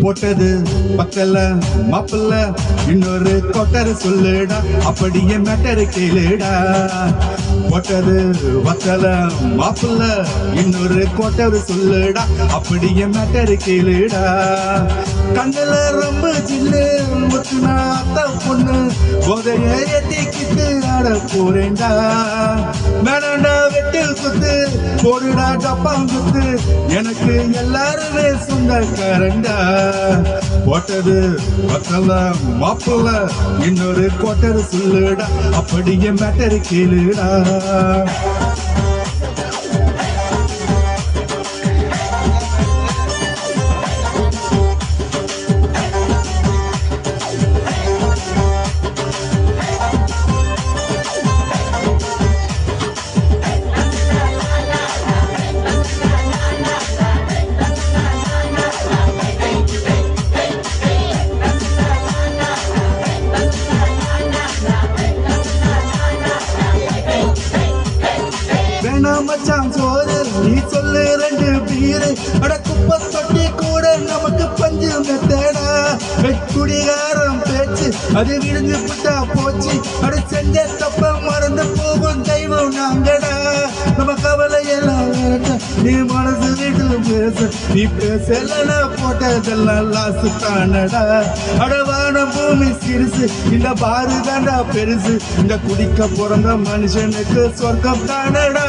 போட்டது பக்கல மாப்பிள்ள இன்னொரு கொட்டரு சொல்லுடா, அப்படியே மேட்டரு கேளுடா. போட்டது பக்கல மாப்பிள்ள இன்னொரு கொட்டரு சொல்லுடா, அப்படியே மேட்டரு கேளுடா. கண்ணுல ரொம்ப ஜில்லு முத்துனா அத்த பொண்ணு போதைய ஏத்திக்கிட்டு ஆட போறேன்டா. வேணாண்டா வெட்டு குத்து போடுடா டப்பாங்குத்து, எனக்கு எல்லாருமே சொந்தக்காரண்டா. போட்டது பக்கல மாப்பிள்ள இன்னொரு கொட்டரு சொல்லுடா, அப்படியே மேட்டரு கேளுடா. மச்சான் சோறு நீ சொல்லு ரெண்டு பீரு, அட குப்பை தொட்டி கூட நமக்கு பஞ்சு மெத்தடா. குடிகாரம் பேச்சு அது விழுந்து புட்டா போச்சு, அட செஞ்ச தப்ப மறந்து போகும் தெய்வம் நாங்கடா. நம்ம கவலையெல்லாம் வேற நீ மனசு விட்டு பேச, நீ பேசலன்னா போட்டதெல்லாம் லாசு தானடா. அடவான பூமி சிறுசு இந்த பாரு தாண்டா பெருசு, இந்த குடிக்க பிறந்த மனுஷனுக்கு சொர்க்கம் தானடா.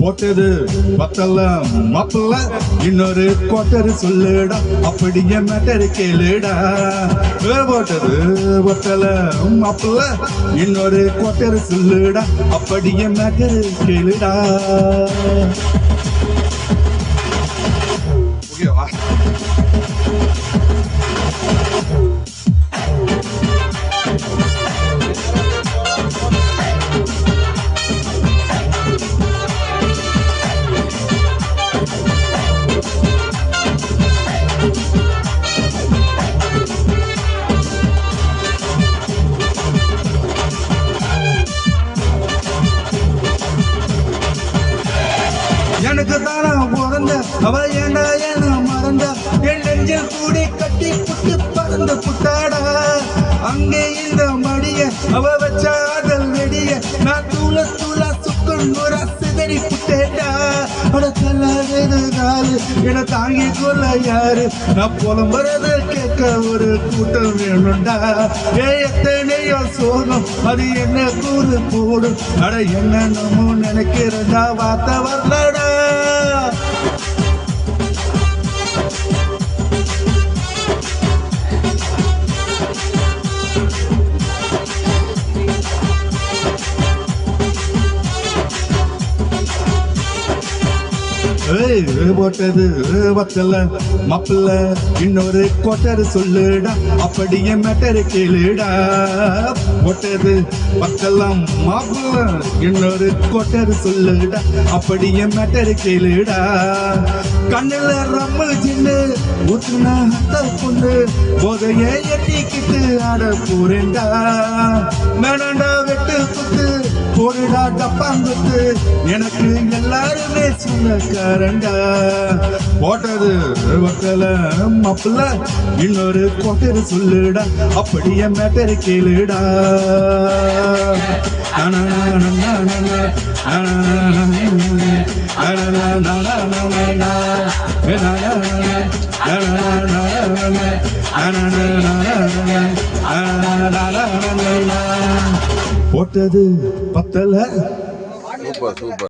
போட்டது பத்தல மாப்பிள்ள இன்னொரு கொட்டரு சொல்லுடா, அப்படியே மேட்டரு கேளுடா. போட்டது பத்தல மாப்பிள்ள இன்னொரு கொட்டரு சொல்லுடா, அப்படியே மேட்டரு கேளுடா. எனக்கு தானா பிறந்த அவ ஏண்டா என்ன மறந்தா, என் நெஞ்சில் கூடி கட்டி புட்டு பறந்து புட்டாடா. அங்கே இந்த மடிய அவ வச்ச ஆதல் வெடிய நான் தூள தூளா சுக்குநூறா சிதறி புட்டேடா. அடத்தல்லாதது நாலு என தாங்கி கொள்ள யாரு, நான் புலம்புறத கேட்க ஒரு கூட்டம் வேணும்டா. எத்தனையோ சோகம் அது என்ன கூறு போடும், அட என்ன நம்ம நினைக்கிறதா வார்த்தை வரலடா. போட்டது பத்தல மாப்பிள்ள இன்னொரு கொட்டரு சொல்லுடா, அப்படியே மேட்டரு கேளுடா. போட்டது பத்தலாம் மாப்பிள்ள இன்னொரு கொட்டரு சொல்லுடா, அப்படியே மேட்டரு கேளுடா. கண்ணுல ரம்மு ஜின்னு ஊத்துனா அத்த பொண்ணு போதைய எட்டிக்கிட்டு ஆட போறேன்டா. வேணாண்டா வெட்டு குத்து போடுடா டப்பாங்குத்து, எனக்கு எல்லாருமே சொந்தக்காரண்டா. போட்டது பக்கல மாப்பிள்ள இன்னொரு கொட்டரு சொல்லுடா, அப்படியே மேட்டரு கேளுடா. போட்டது பத்தல. Super super.